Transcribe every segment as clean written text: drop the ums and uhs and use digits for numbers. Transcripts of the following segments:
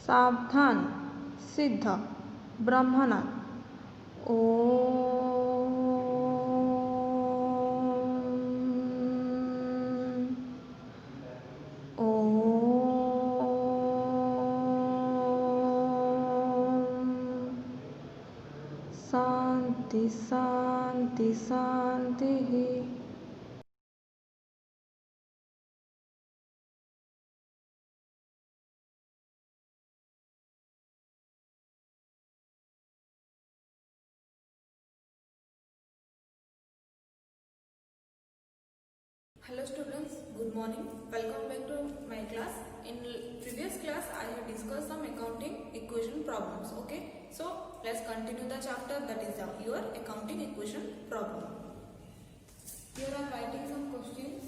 सावधान सिद्ध ब्रह्मनाथ। शांति शांति शांति। Hello students, good morning. Welcome back to my class. In previous class I have discussed some accounting equation problems. Okay, so let's continue the chapter, that is your accounting equation problem. Here I am writing some questions.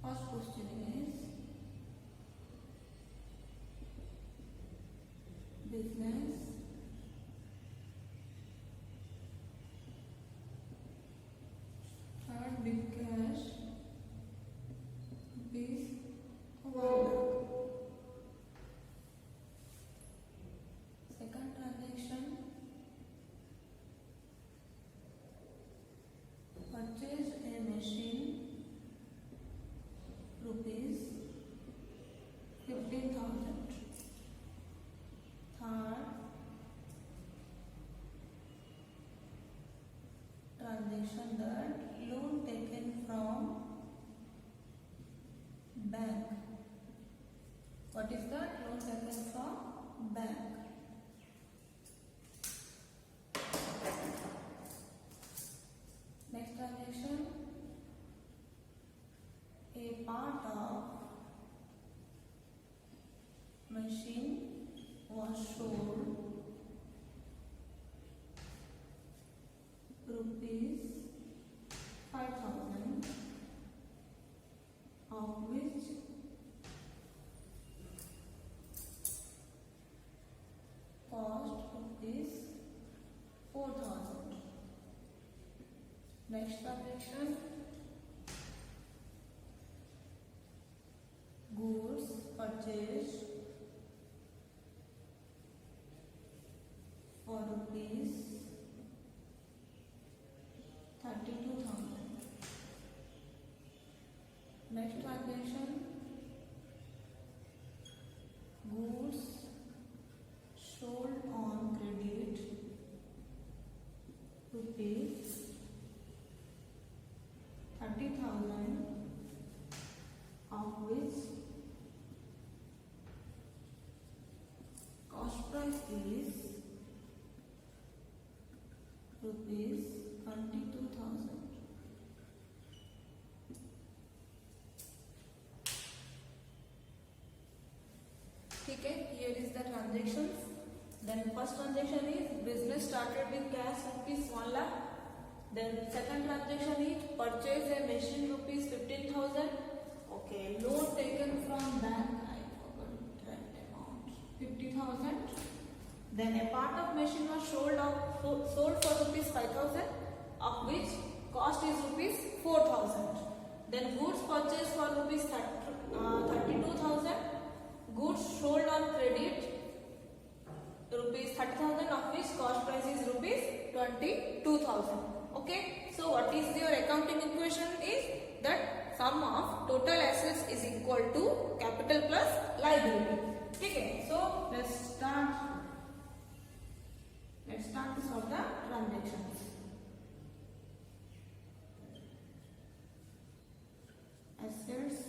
First question is business big cash rupees 1 lakh. Second transaction, purchase a machine rupees 15,000. Third transaction, that loan taken from bank. What is that? Loan taken from bank. Next transaction, a part of machine was sold rupees 5,000, of which cost rupees 4,000. Next transaction, goods purchased for rupees 32,000. Next transaction, goods sold on credit rupees 30,000, of which cost price is rupees 22,000. ठीक है, here is the transactions. Then first transaction is business started with cash rupees 1 lakh. Then second transaction is purchase a machine rupees 15,000. Okay, loan taken from bank, I forgot that amount, 50,000. Then a part of machine was sold for rupees 5,000, of which cost is rupees 4,000. Then goods purchased for rupees 32,000. Goods sold on credit rupees 30,000, of which cost price is rupees 22,000. Okay, so what is your accounting equation is that sum of total assets is equal to capital plus liability. Okay, so let's start to solve the transactions. Assets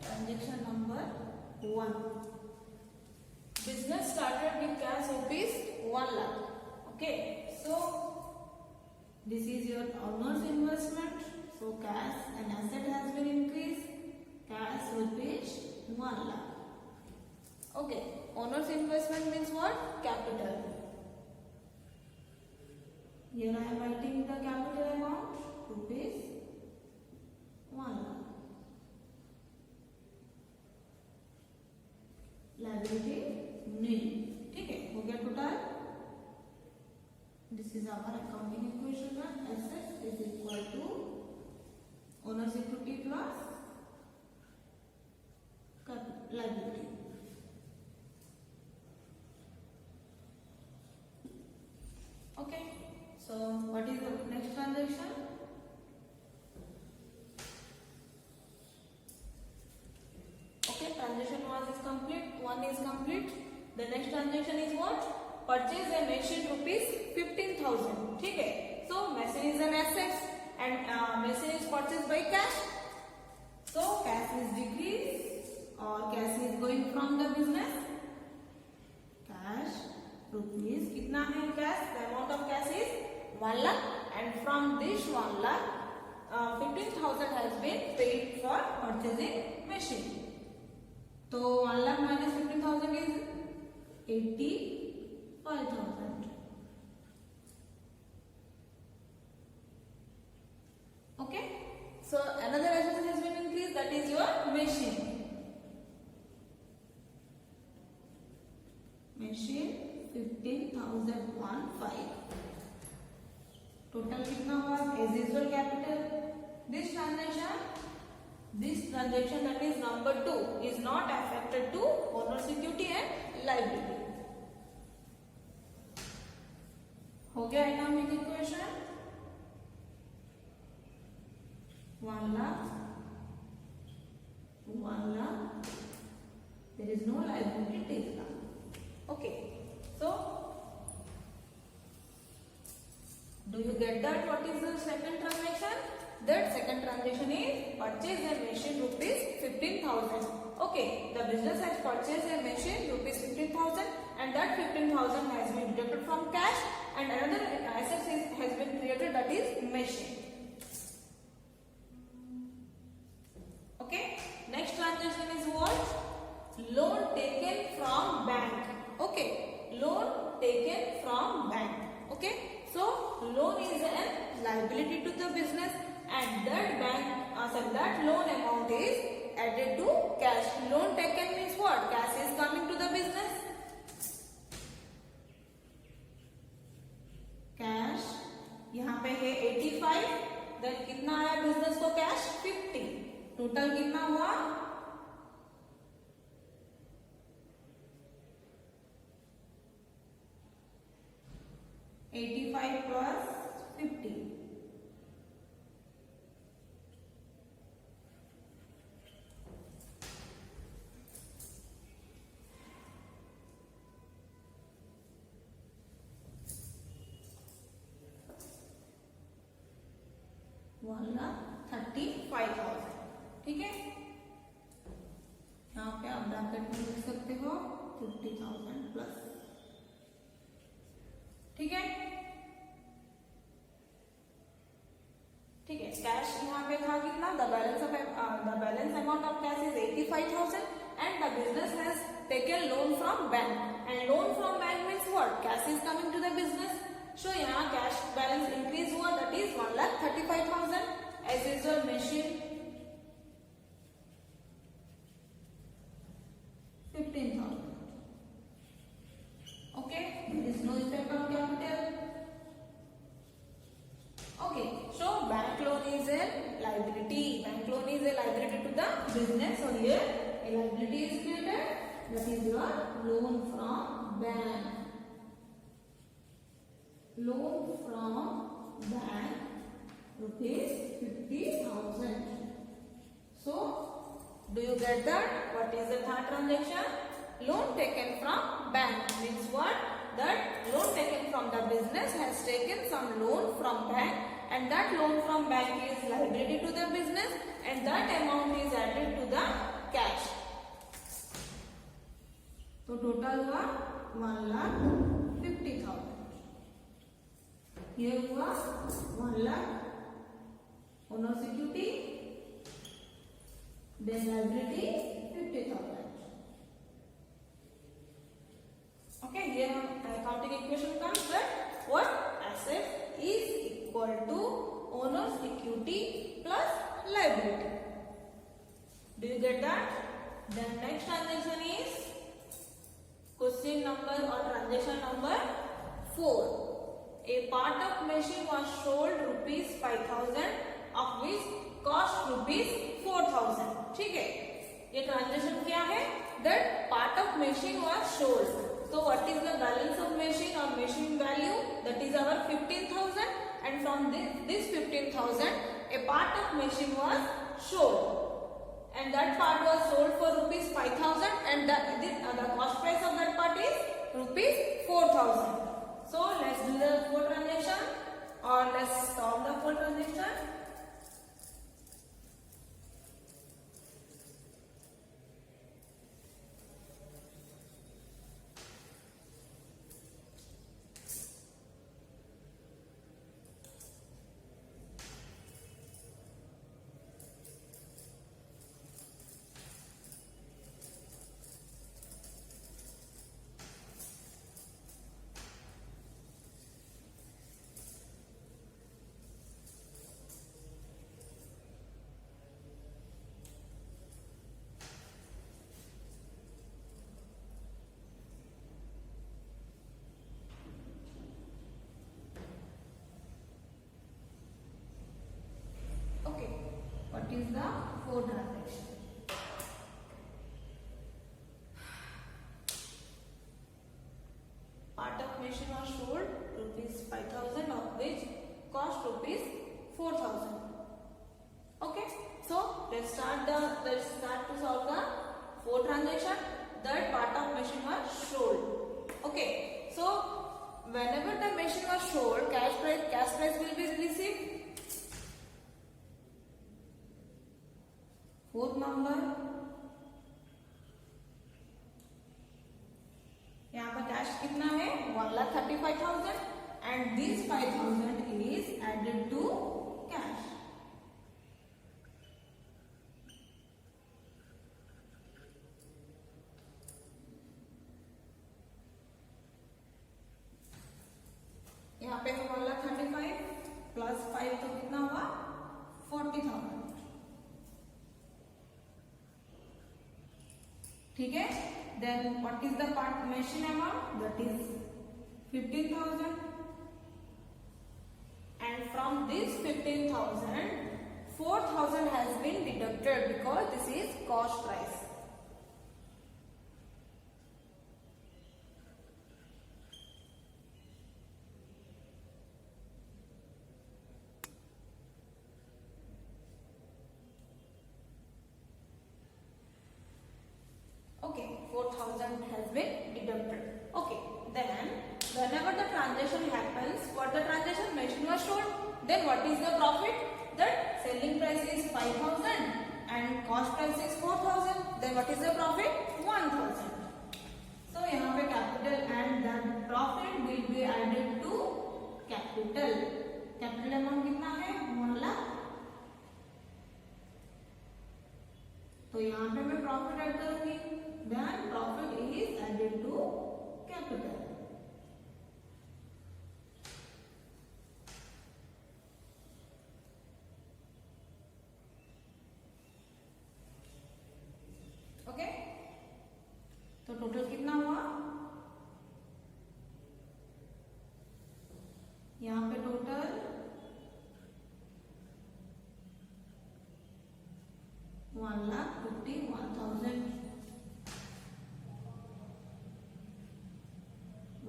transaction number 1. Business started with cash rupees 1 lakh. Okay, so this is your owner's investment. So cash and asset has been increased. Cash rupees 1 1 lakh. Okay, owner's investment means what? Capital. Here I am writing the capital amount, rupees 1 lakh. Liability nil. ठीक है, हो गया total. This is our accounting equation. Assets is equal to owner's equity plus liability. Okay. So what is the next transaction? Okay, transaction 1 is complete. 1 is complete. The next transaction is what? Purchase a machine rupees 15,000. ठीक है. So machine is an asset and machine is purchased by cash. So cash is decreased or cash is going from the business. Cash rupees कितना है cash? The amount of cash is 1 lakh and from this 1 lakh 15,000 has been paid for purchasing machine. So 1 lakh minus 15,000 is 85,000. Okay. So another asset has been increased, that is your machine. Machine 15,015. Total कितना हुआ? As usual capital. This transaction that is number 2 is not affected to owner's equity and liability. हो गया economic equation. 1 lakh. There is no liability taken up. Okay. So do you get that? What is the second transaction? That second transaction is purchase a machine rupees 15,000. Okay, the business has purchased a machine rupees 15,000 and that 15,000 has been deducted from cash and another asset has been created, that is machine. Okay, next transaction is what? Loan taken from bank. Okay, loan taken from bank. Okay, so loan is a liability to the business and that that loan amount is added to cash. Loan taken means what? Cash is coming to the business. Cash यहाँ पे है 85. Then कितना आया business को cash? 50. Total कितना हुआ? 85 plus 50. $1,35,000. ठीक है, यहाँ पे आप ब्रैकेट में लिख सकते हो 50,000 प्लस. ठीक है, ठीक है. कैश यहाँ पे था कितना? The balance amount of cash is 85,000 and the business has taken loan from bank and loan from bank means what? Cash is coming to the business. So यहाँ कैश बैलेंस इंक्रीज हुआ, that is 1,35,000. As usual machine 15,000. Okay, there is no effect on capital. Okay, so bank loan is a liability. Bank loan is a liability to the business. So here a liability is created. That is your loan from bank. Loan from bank rupees 50,000. So do you get that? What is the third transaction? Loan taken from bank means what? That loan taken from the business has taken some loan from bank and that loan from bank is liability to the business and that amount is added to the cash. So total हुआ 1,50,000. Here हुआ 1 lakh owner's equity, then liability 50,000. Okay, here accounting equation comes that what asset is equal to owner's equity plus liability. Do you get that? Then next transaction is question number or transaction number 4. A part of machine was sold rupees 5,000 of which cost rupees 4,000. ठीक है, ये transaction क्या है? That part of machine was sold. So what is the balance of machine or machine value? That is our 15,000, and from this 15,000 a part of machine was sold. And that part was sold for rupees 5,000 and the cost price of that part is rupees 4,000. So let's do the 4 transaction or let's solve the 4 transaction. What is the 4 transaction? Part of machine was sold rupees 5,000 of which cost rupees 4,000. Okay, so let's start to solve the 4 transaction. That part of machine was sold. Okay, so whenever the machine was sold, cash price will be received. 4th number, यहाँ पर cash कितना है 1,35,000 and this 5,000 is added to cash. यहाँ पे 1,35,000 plus 5 तो कितना हुआ 40,000. ठीक है, then what is the part machine amount? That is 15,000, and from this 15,000 4,000 has been deducted because this is cost price. Okay, 4,000 has been deducted. Okay, then whenever the transaction happens, what the transaction machine was sold, then what is the profit? That selling price is 5,000 and cost price is 4,000. Then what is the profit? 1,000. So यहाँ पे capital and then profit will be added to capital. Capital amount कितना है 1 लाख. तो यहाँ पे मैं profit add करूंगी. Then profit is added to capital. Okay? तो टोटल कितना हुआ? यहाँ पे total 1,51,000.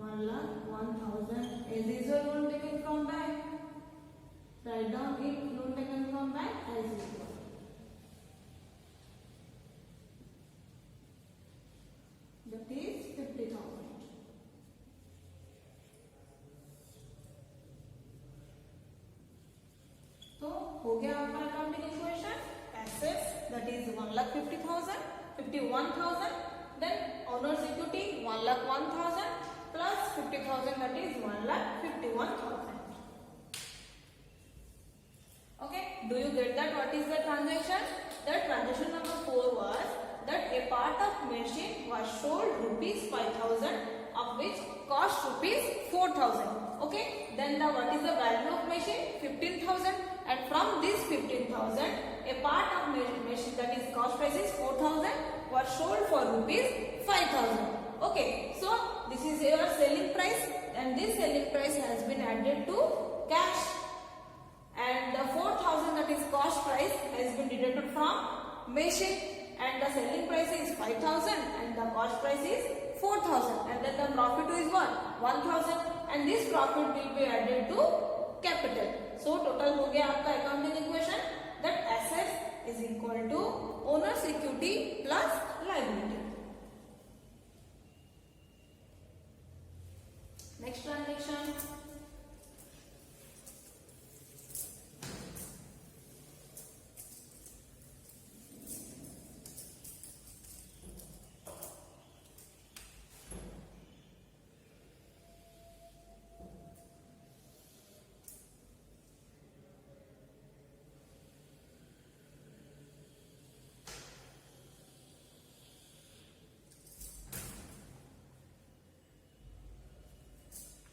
1,01,000 as usual loan taken from bank. Write down it loan taken from bank as usual. That is 50,000. तो हो गया आपका accounting equation. Assets that is 1,50,000, 51,000. Then owner's equity 1,01,000 plus 50,000 that is 1,51,000. Okay, do you get that? What is the transaction? The transaction number 4 was that a was sold rupees 5,000, of which cost rupees 4,000. Okay, then the what is the value of machine? 15,000, and from this 15,000 a part of machine, that is cost price is 4,000, was sold for rupees 5,000. Okay, so this is your selling price, and this selling price has been added to cash, and the 4,000, that is cost price, has been deducted from machine, and the selling price is 5,000 and the cost price is 4,000, and then the profit is what? 1,000, and this profit will be added to capital. So total हो गया आपका accounting equation that assets is equal to owner's equity plus liability. Next transaction.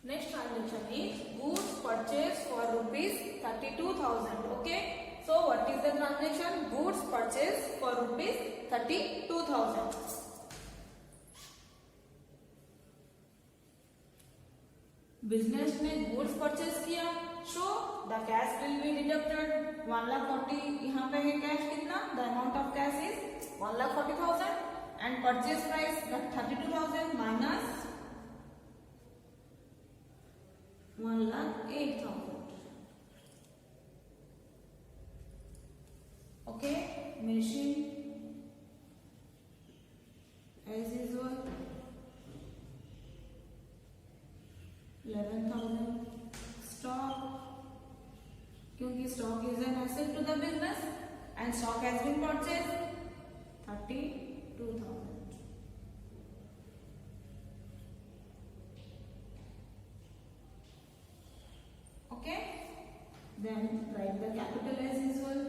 Next transaction is goods purchased for rupees 32,000. Okay. So what is the transaction? Goods purchased for rupees 32,000. Business ने goods purchase किया, so the cash will be deducted. 1,40,000 यहाँ पे है cash कितना? The amount of cash is 1,40,000 and purchase price 32,000 minus 1,08,000. Okay, machine as usual 11,000. Stock, क्योंकि stock is an asset to the business and stock has been purchased 32,000. Okay, then write the capital as usual.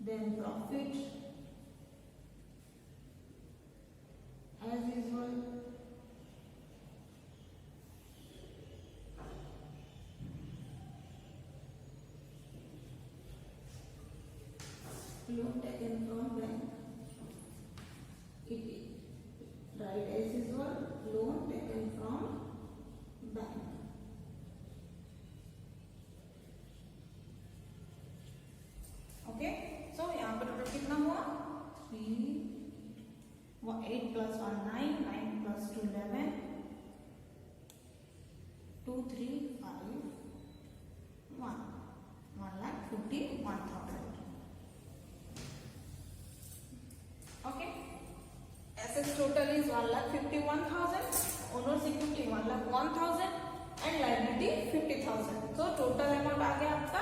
Then profit as usual. Loan taken from bank. Write as usual. Loan taken from bank. Okay, so यहाँ पर total कितना हुआ? 8 plus 1 9, 9 plus 2 11, 2 3 5 1, 1,51,000. Okay, assets total is 1,51,000, owner's equity 1,01,000 and liability 50,000. So total amount आ गया आपका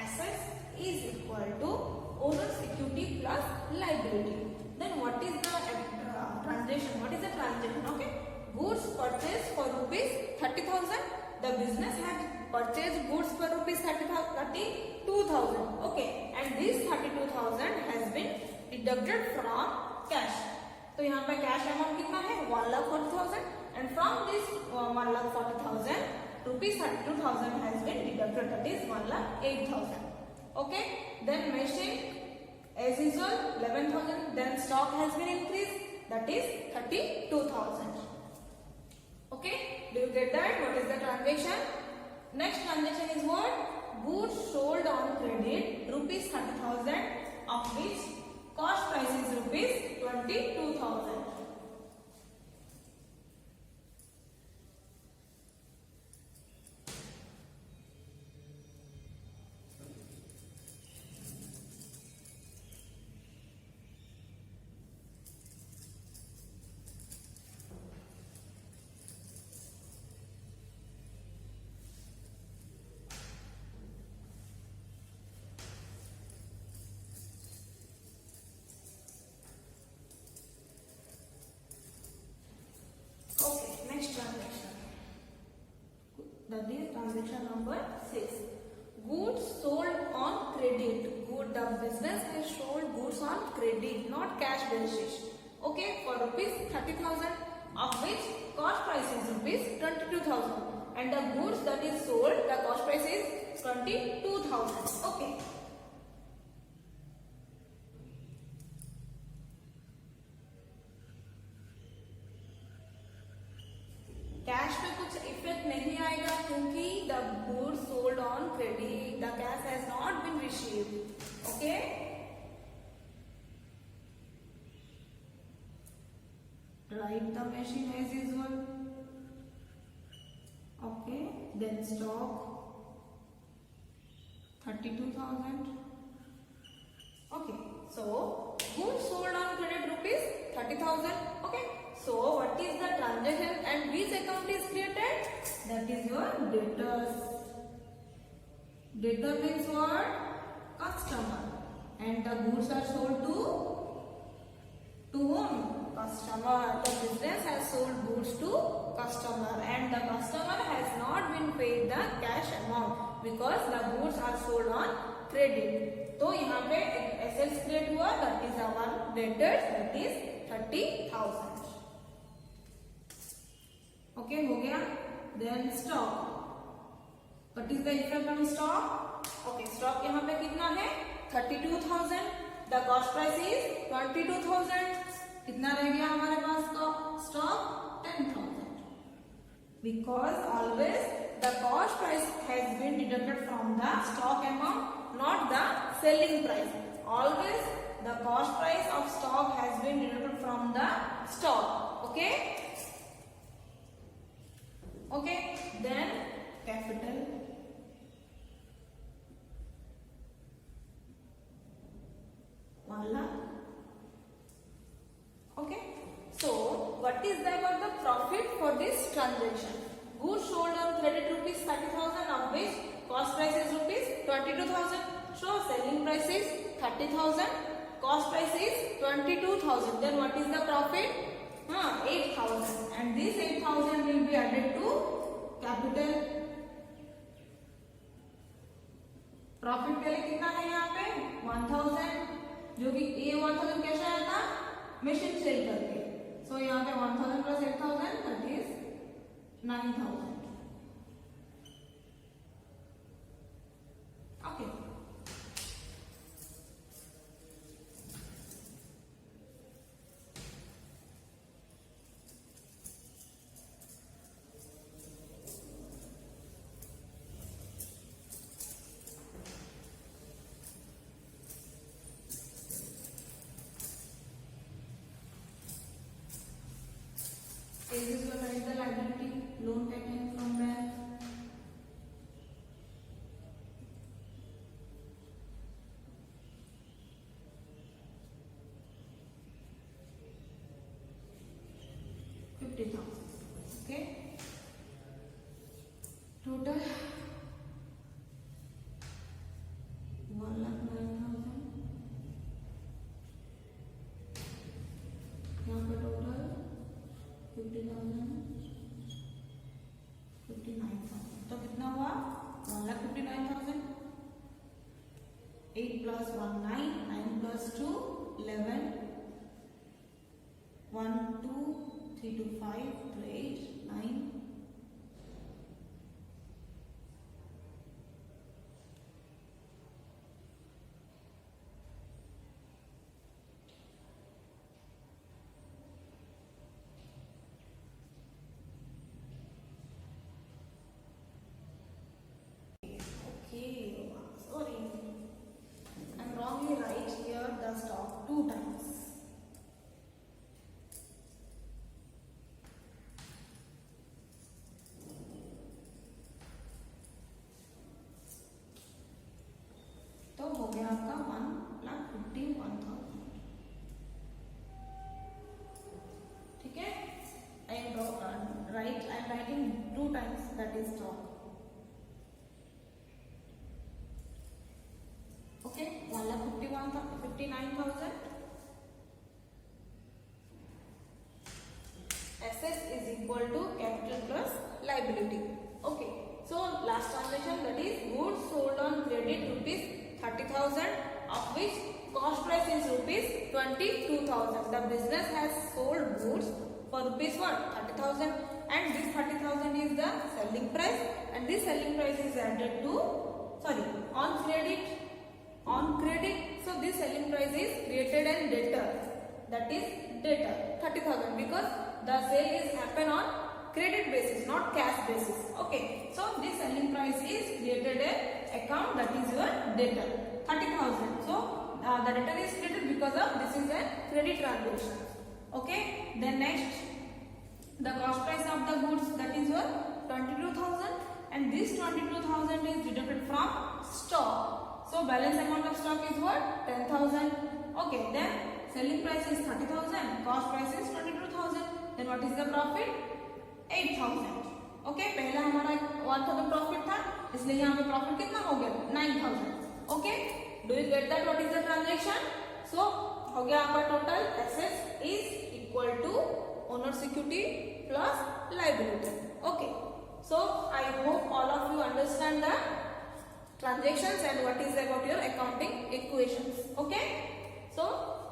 assets is equal to owner's equity plus liability. Then what is the transaction? What is the transaction? Okay, goods purchased for rupees 30,000. The business had purchased goods for rupees 32,000. Okay, and this 32,000 has been deducted from cash. तो यहाँ पे cash amount कितना है? 1,40,000, and from this 1,40,000 rupees 32,000 has been deducted, that is 1,08,000. Okay, then machine as usual 11,000. Then stock has been increased, that is 32,000. Okay, do you get that? What is the transaction? Next transaction is what? Goods sold on credit rupees 30,000, of which cost price is rupees 22,000. That is transaction number 6. Goods sold on credit. the business has sold goods on credit, not cash basis. Okay, for rupees 30,000, of which cost price is rupees 22,000, and the goods that is sold, the cost price is 22,000. Okay. Cash पे कुछ effect नहीं आएगा क्योंकि the goods sold on credit, the cash has not been received. Okay, write the machine as usual. Okay, then stock 32,000. Okay, so goods sold on credit rupees 30,000. Okay, so what is the transaction and which account is created? That is your debtors. Debtor means what? Customer. And the goods are sold to whom? Customer. The business has sold goods to customer, and the customer has not been paid the cash amount because the goods are sold on credit. तो यहाँ पे assets create हुआ, that is our debtors, that is 30,000. Okay, हो गया. Then stock. What is the effect on stock? Okay, stock यहाँ पे कितना है? 32,000. The cost price is 22,000. कितना रह गया हमारे पास का stock? 10,000. Because always the cost price has been deducted from the stock amount, not the selling price. Always the cost price of stock has been deducted from the stock. Okay. Okay, then capital. One. Okay, so what is about the profit for this transaction? Goods sold on credit rupees 30,000, of which cost price is rupees 22,000. So selling price is 30,000, cost price is 22,000. Then what is the profit? 8,000, and this 8,000 will be added to capital. Profit के लिए कितना है यहाँ पे? 1,000, जो कि ये 1,000 कैसे आया था? मशीन सेल करके. सो यहाँ पे 1,000 plus 8,000, that is 9,000. Okay, is this what is the liability? Loan taken from bank. $50,000. Okay. Total 1,09,000. यहाँ पे टोटल 50,000, 59,000. तो कितना हुआ? 1,59,000. 8 plus 1 9, 9 plus 2 11, 1 2 3 to 5 to 8 9. Stock 2 times. तो हो गया आपका 1,51,000. ठीक है, I am writing 2 times, that is stock. Okay, 1,59,000. Assets is equal to capital plus liability. Okay, so last transaction, that is goods sold on credit rupees 30,000, of which cost price is rupees 22,000. The business has sold goods for rupees what? 30,000, and this 30,000 is the selling price, and this selling price is added to, sorry, on credit. So this selling price is created and debtor, that is debtor 30,000, because the sale is happen on credit basis, not cash basis. Okay, so this selling price is created a account, that is your debtor 30,000. So the debtor is created because of this is a credit transaction. Okay, then next, the cost price of the goods, that is your 22,000, and this 22,000 is deducted from stock. So balance amount of stock is what? 10,000. Okay, then selling price is 30,000, cost price is 22,000. Then what is the profit? 8,000. Okay, पहला हमारा 1,000 profit था, इसलिए यहाँ पे profit कितना हो गया? 9,000. Okay, do you get that? What is the transaction? So हो गया आपका total assets is equal to owner's equity plus liability. Okay, so I hope all of you understand the transactions and what is about your accounting equations. Okay, so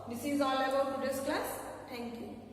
this is all about today's class. Thank you.